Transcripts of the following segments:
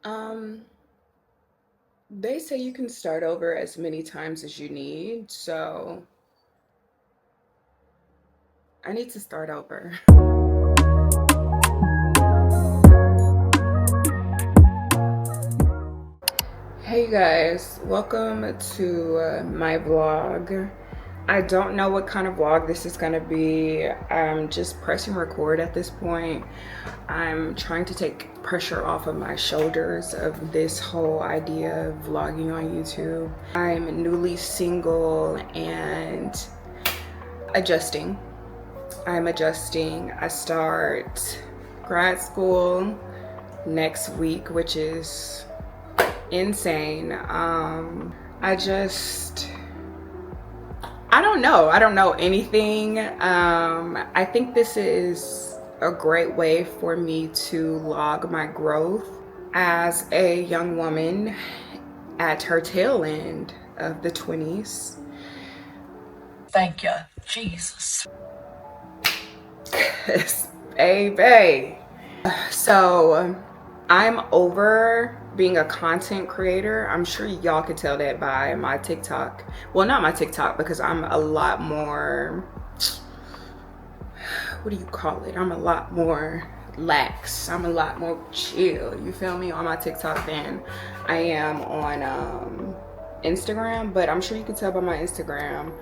Um, they say you can start over as many times as you need, so I need to start over. Hey guys, welcome to my vlog. I don't know what kind of vlog this is gonna be. I'm just pressing record at this point. I'm trying to take pressure off of my shoulders of this whole idea of vlogging on YouTube. I'm newly single and adjusting. I'm adjusting. I start grad school next week, which is insane. I don't know anything. I think this is a great way for me to log my growth as a young woman at her tail end of the 20s. Thank you, Jesus. Baby. So I'm over being a content creator. I'm sure y'all could tell that by my TikTok. Well, not my TikTok, because I'm a lot more, what do you call it? I'm a lot more lax. I'm a lot more chill, you feel me, on my TikTok than I am on Instagram. But I'm sure you can tell by my Instagram,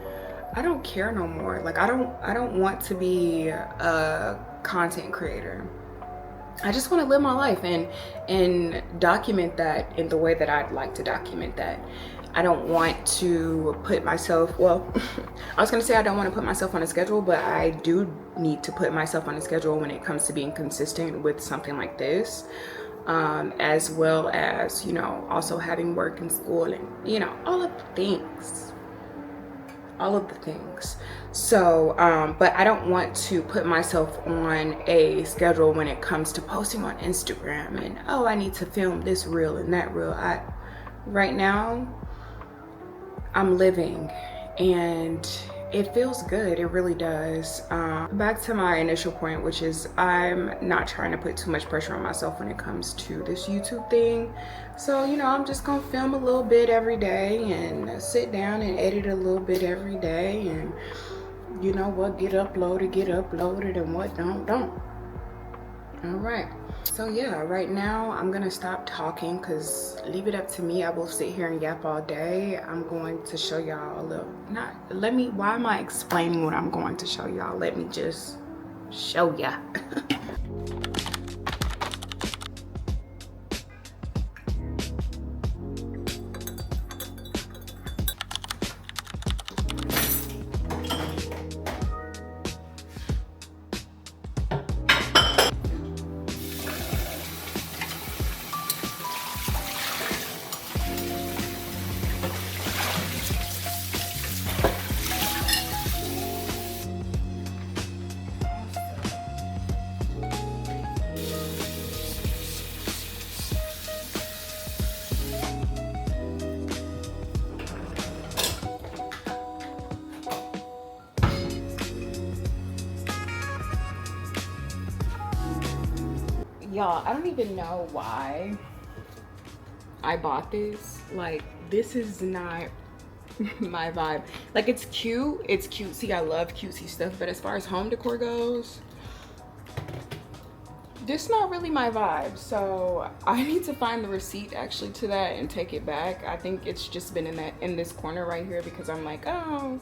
I don't care no more. Like I don't want to be a content creator. I just want to live my life and document that in the way that I'd like to document that. I don't want to put myself, well, I was going to say I don't want to put myself on a schedule, but I do need to put myself on a schedule when it comes to being consistent with something like this, as well as, you know, also having work and school and, you know, all of the things. So but I don't want to put myself on a schedule when it comes to posting on Instagram and, oh, I need to film this reel and that reel. Right now I'm living and it feels good. It really does. Back to my initial point, which is I'm not trying to put too much pressure on myself when it comes to this YouTube thing. So, you know, I'm just gonna film a little bit every day and sit down and edit a little bit every day, and you know what get uploaded and what don't. All right. So yeah, right now I'm gonna stop talking because leave it up to me. I will sit here and yap all day. I'm going to show y'all a little, why am I explaining what I'm going to show y'all? Let me just show ya. Y'all, I don't even know why I bought this. Like, this is not my vibe. Like, it's cutesy. I love cutesy stuff, but as far as home decor goes, this is not really my vibe. So I need to find the receipt actually to that and take it back. I think it's just been in this corner right here because I'm like, oh,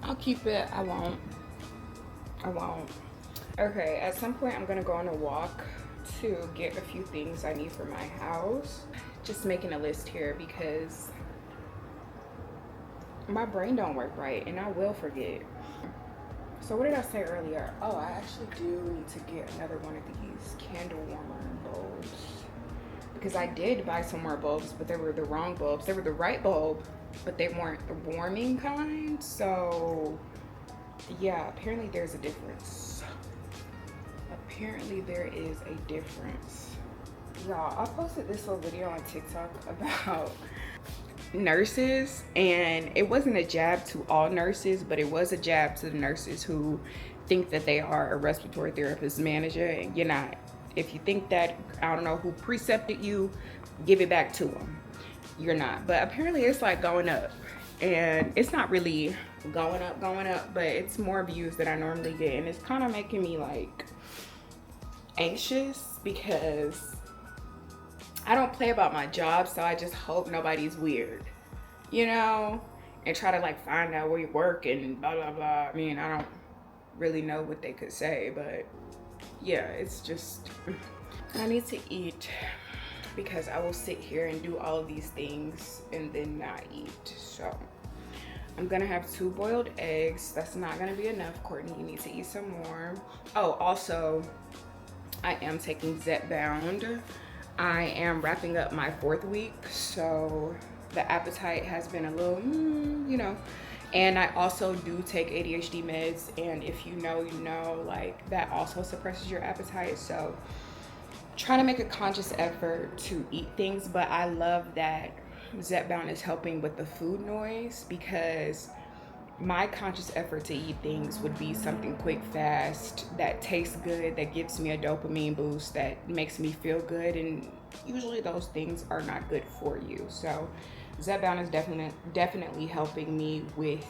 I'll keep it. I won't. Okay, at some point I'm gonna go on a walk to get a few things I need for my house. Just making a list here because my brain don't work right and I will forget. So what did I say earlier? Oh, I actually do need to get another one of these candle warmer bulbs because I did buy some more bulbs, but they were the wrong bulbs. They were the right bulb, but they weren't the warming kind. So yeah, apparently there's a difference. Apparently there is a difference. Y'all, I posted this little video on TikTok about nurses, and it wasn't a jab to all nurses, but it was a jab to the nurses who think that they are a respiratory therapist manager and you're not. If you think that, I don't know who precepted you, give it back to them. You're not. But apparently it's like going up. And it's not really going up, but it's more views than I normally get. And it's kind of making me like anxious because I don't play about my job, so I just hope nobody's weird, you know, and try to like find out where you work and blah blah blah. I mean, I don't really know what they could say, but yeah, it's just, I need to eat because I will sit here and do all of these things and then not eat. So I'm gonna have 2 boiled eggs. That's not gonna be enough, Courtney. You need to eat some more. Oh, also, I am taking Zepbound. I am wrapping up my 4th week, so the appetite has been a little, you know. And I also do take ADHD meds, and if you know, you know, like that also suppresses your appetite. So trying to make a conscious effort to eat things, but I love that Zepbound is helping with the food noise, because my conscious effort to eat things would be something quick, fast, that tastes good, that gives me a dopamine boost, that makes me feel good, and usually those things are not good for you. So Zepbound is definitely helping me with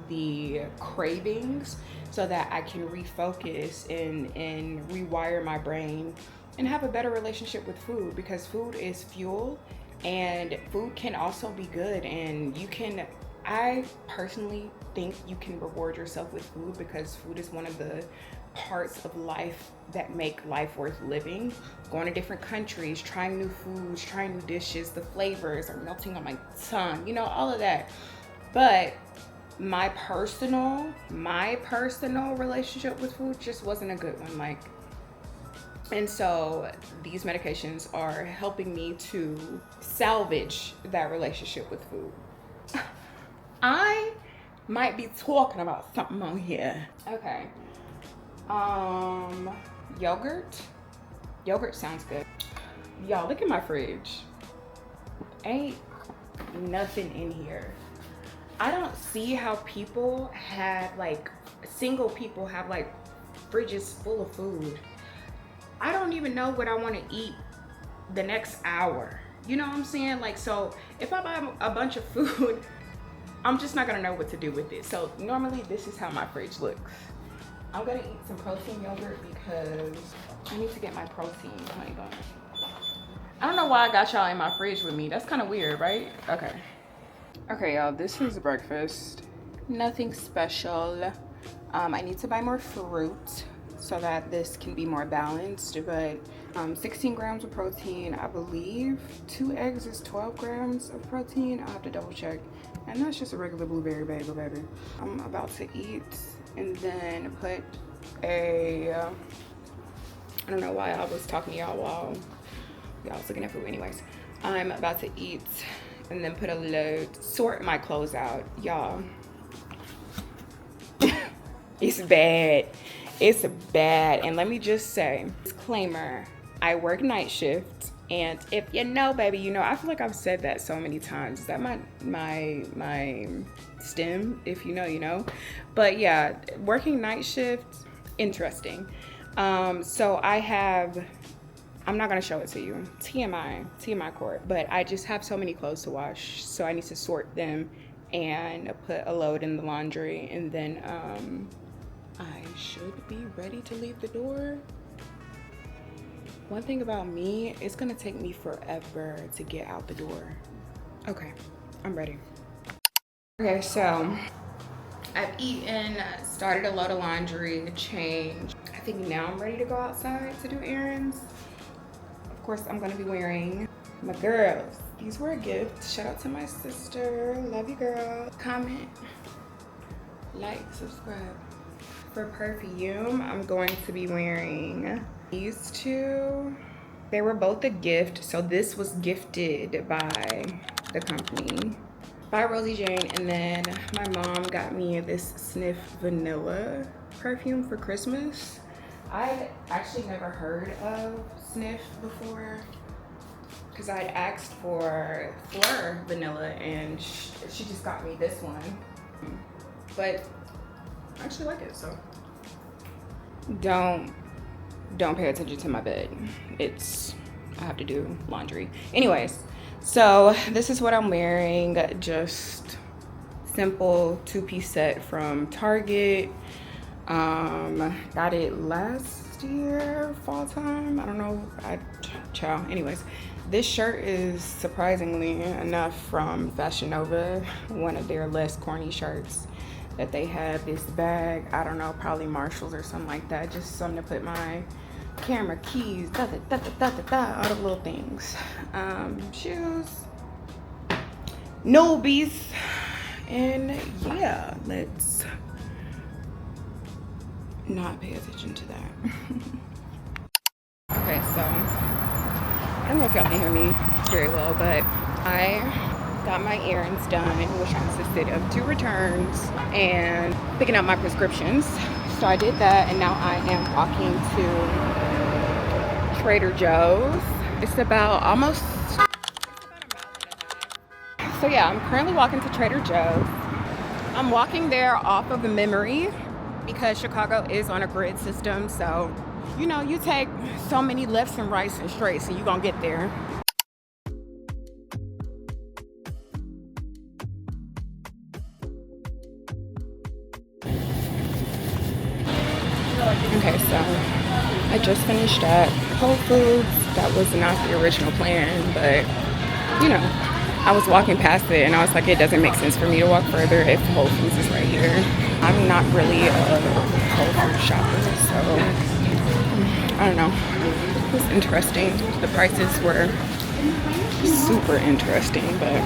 the cravings so that I can refocus and rewire my brain and have a better relationship with food, because food is fuel and food can also be good. And you can, I personally think you can reward yourself with food, because food is one of the parts of life that make life worth living. Going to different countries, trying new foods, trying new dishes, the flavors are melting on my tongue, you know, all of that. But my personal relationship with food just wasn't a good one. Like, and so these medications are helping me to salvage that relationship with food. I might be talking about something on here. Okay. Yogurt sounds good. Y'all, look at my fridge. Ain't nothing in here. I don't see how people have, like, single people have like fridges full of food. I don't even know what I want to eat the next hour. You know what I'm saying? Like, so if I buy a bunch of food, I'm just not gonna know what to do with it. So normally this is how my fridge looks. I'm gonna eat some protein yogurt because I need to get my protein. Hang on. I don't know why I got y'all in my fridge with me. That's kind of weird, right? Okay. Okay, y'all, this is breakfast. Nothing special. I need to buy more fruit so that this can be more balanced, but 16 grams of protein, I believe 2 eggs is 12 grams of protein. I'll have to double check. And that's just a regular blueberry bagel, baby. I'm about to eat and then put a, I don't know why I was talking to y'all while y'all was looking at food anyways. I'm about to eat and then put a load, sort my clothes out, y'all. It's bad. It's bad. And let me just say, disclaimer, I work night shift, and if you know, baby, you know. I feel like I've said that so many times. Is that my stem? If you know, you know. But yeah, working night shift, interesting. So I have, I'm not gonna show it to you, TMI court, but I just have so many clothes to wash, so I need to sort them and put a load in the laundry, and then I should be ready to leave the door. One thing about me, it's gonna take me forever to get out the door. Okay, I'm ready. Okay, so I've eaten, started a load of laundry, changed. I think now I'm ready to go outside to do errands. Of course, I'm gonna be wearing my girls. These were a gift. Shout out to my sister. Love you, girl. Comment, like, subscribe. For perfume, I'm going to be wearing these two. They were both a gift. So this was gifted by the company, by Rosie Jane. And then my mom got me this Sniff Vanilla perfume for Christmas. I'd actually never heard of Sniff before, because I'd asked for Fleur Vanilla and she just got me this one. But I actually like it, so. Don't don't pay attention to my bed. I have to do laundry. Anyways, so this is what I'm wearing. Just simple two-piece set from Target. Got it last year, fall time. I don't know. Ciao. Anyways, this shirt is surprisingly enough from Fashion Nova, one of their less corny shirts that they have. This bag, I don't know, probably Marshalls or something like that. Just something to put my camera, keys, all the little things. Shoes, Nobies, and yeah, let's not pay attention to that. Okay, so I don't know if y'all can hear me very well, but I got my errands done, which consisted of 2 returns and picking up my prescriptions. So I did that, and now I am walking to Trader Joe's. It's about a mile and a half. So yeah, I'm currently walking to Trader Joe's. I'm walking there off of a memory because Chicago is on a grid system. So, you know, you take so many lefts and rights and straights and you're gonna get there. Okay, so I just finished at Whole Foods. That was not the original plan, but you know, I was walking past it and I was like, it doesn't make sense for me to walk further if Whole Foods is right here. I'm not really a Whole Foods shopper, so I don't know. It was interesting. The prices were super interesting, but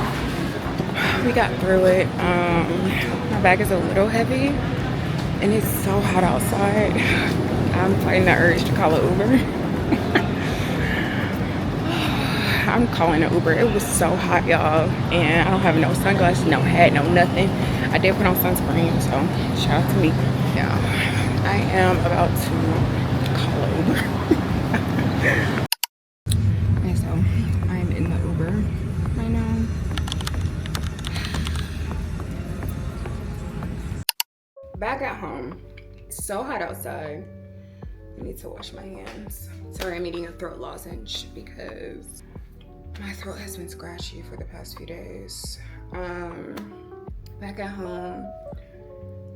we got through it. My bag is a little heavy and it's so hot outside. I'm fighting the urge to call an Uber. I'm calling an Uber. It was so hot, y'all, and I don't have no sunglasses, no hat, no nothing. I did put on sunscreen, so shout out to me. Yeah, I am about to call an Uber. Okay, so I'm in the Uber right now. Back at home. It's so hot outside. I need to wash my hands. Sorry, I'm eating a throat lozenge because my throat has been scratchy for the past few days. Back at home,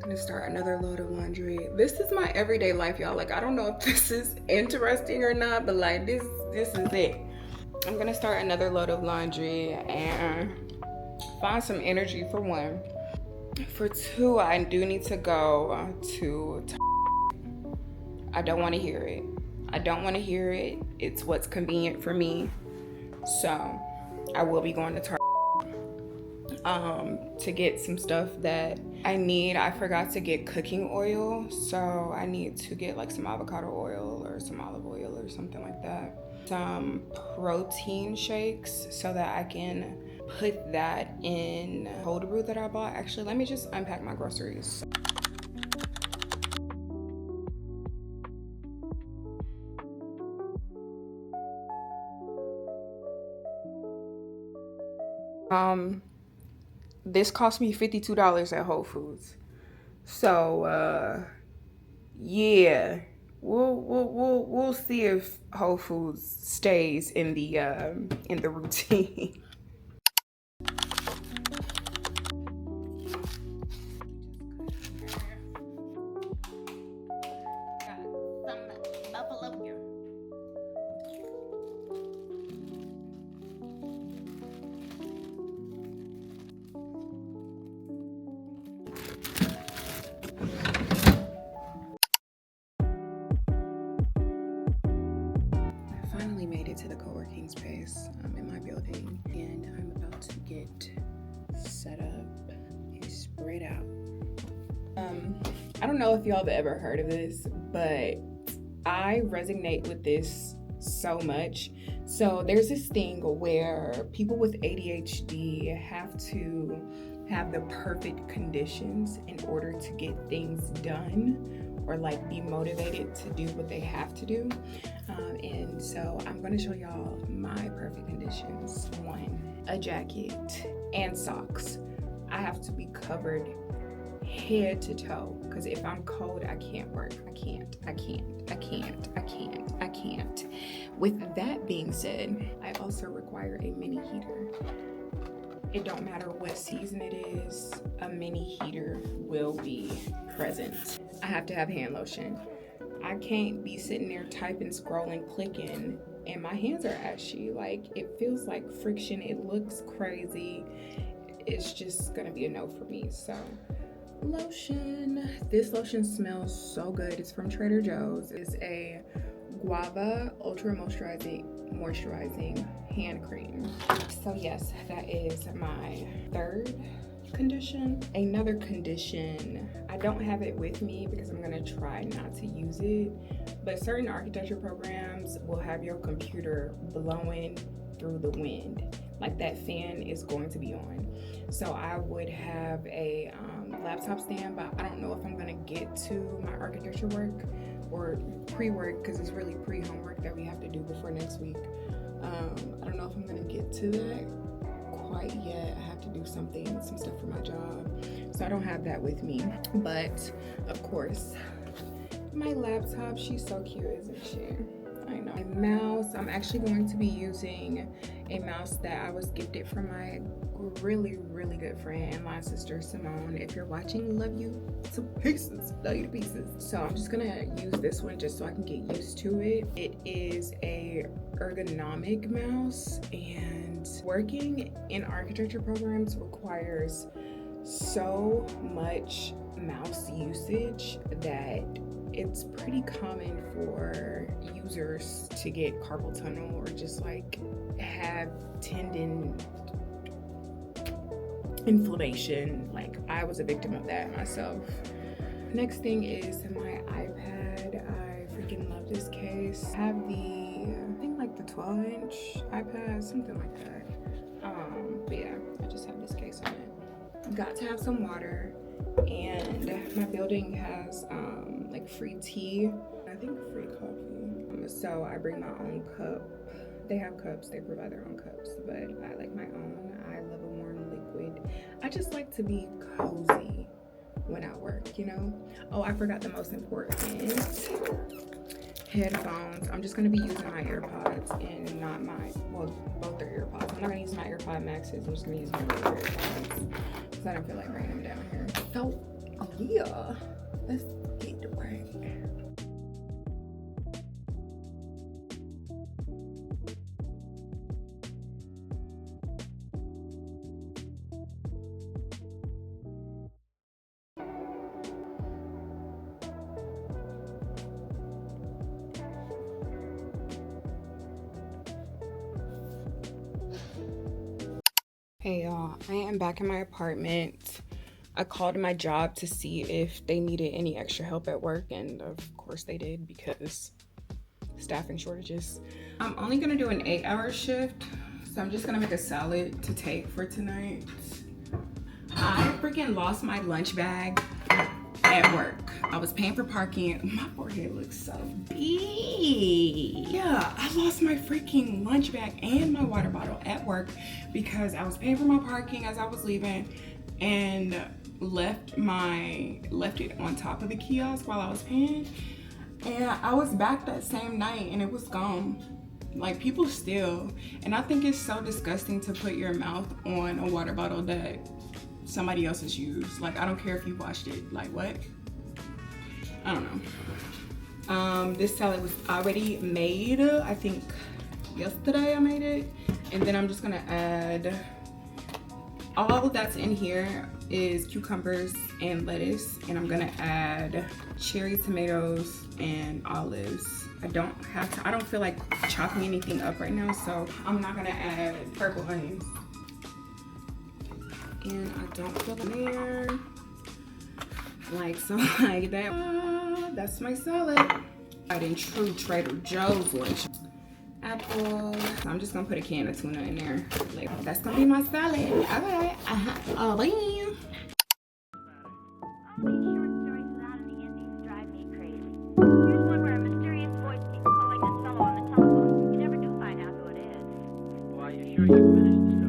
gonna start another load of laundry. This is my everyday life, y'all. Like, I don't know if this is interesting or not, but like this is it. I'm gonna start another load of laundry and find some energy for 1. For 2, I do need to go to I don't want to hear it. I don't want to hear it. It's what's convenient for me. So I will be going to Target to get some stuff that I need. I forgot to get cooking oil, so I need to get like some avocado oil or some olive oil or something like that. Some protein shakes so that I can put that in cold brew that I bought. Actually, let me just unpack my groceries. This cost me $52 at Whole Foods. So yeah, we'll see if Whole Foods stays in the routine. Finally made it to the co-working space in my building, and I'm about to get set up and spread out. I don't know if y'all have ever heard of this, but I resonate with this so much. So there's this thing where people with ADHD have to have the perfect conditions in order to get things done or like be motivated to do what they have to do. And so I'm going to show y'all my perfect conditions. 1, a jacket and socks. I have to be covered head to toe, because if I'm cold, I can't work. I can't. With that being said, I also require a mini heater. It don't matter what season it is, a mini heater will be present. I have to have hand lotion. I can't be sitting there typing, scrolling, clicking, and my hands are ashy. Like, it feels like friction. It looks crazy. It's just gonna be a no for me. So, lotion. This lotion smells so good. It's from Trader Joe's. It's a guava ultra moisturizing hand cream. So yes, that is my third condition. Another condition, I don't have it with me because I'm gonna try not to use it, but certain architecture programs will have your computer blowing through the wind, like that fan is going to be on. So I would have a laptop stand, but I don't know if I'm gonna get to my architecture work or pre-work, because it's really pre-homework that we have to do before next week. I don't know if I'm gonna get to that quite yet. I have to do some stuff for my job, so I don't have that with me. But of course, my laptop, she's so cute, isn't she? I know. My mouse, I'm actually going to be using a mouse that I was gifted from my really good friend and my sister Simone. If you're watching, love you to pieces, love you to pieces. So I'm just gonna use this one just so I can get used to it. It is a ergonomic mouse, and working in architecture programs requires so much mouse usage that it's pretty common for users to get carpal tunnel or just like have tendon inflammation. Like, I was a victim of that myself. Next thing is my iPad. I freaking love this case. I have I think like the 12-inch iPad, something like that. But yeah, I just have this case on it. Got to have some water, and my building has like free tea, I think free coffee. So I bring my own cup. They have cups, they provide their own cups, but I like my own. I love a warm liquid. I just like to be cozy when I work, you know? Oh, I forgot the most important, headphones. I'm just gonna be using my AirPods and not both are AirPods. I'm not gonna use my AirPod Maxes. I'm just gonna use my regular AirPods because I don't feel like bringing them down here. So yeah, let's get to work. Hey y'all, I am back in my apartment. I called my job to see if they needed any extra help at work, and of course they did, because staffing shortages. I'm only gonna do an 8-hour shift, so I'm just gonna make a salad to take for tonight. I freaking lost my lunch bag at work. I was paying for parking. My forehead looks so big. Yeah, I lost my freaking lunch bag and my water bottle at work because I was paying for my parking as I was leaving and left it on top of the kiosk while I was paying. And I was back that same night and it was gone. Like, people steal. And I think it's so disgusting to put your mouth on a water bottle that somebody else has used. Like, I don't care if you washed it. Like, what? I don't know. This salad was already made. I think yesterday I made it. And then I'm just gonna add, all that's in here is cucumbers and lettuce. And I'm gonna add cherry tomatoes and olives. I don't feel like chopping anything up right now, so I'm not gonna add purple onions. And I don't feel there. Like, so like that. That's my salad. I did true Trader Joe's lunch. Apple. So I'm just gonna put a can of tuna in there. Like, that's gonna be my salad. Okay. Oh, bye. Sure you finished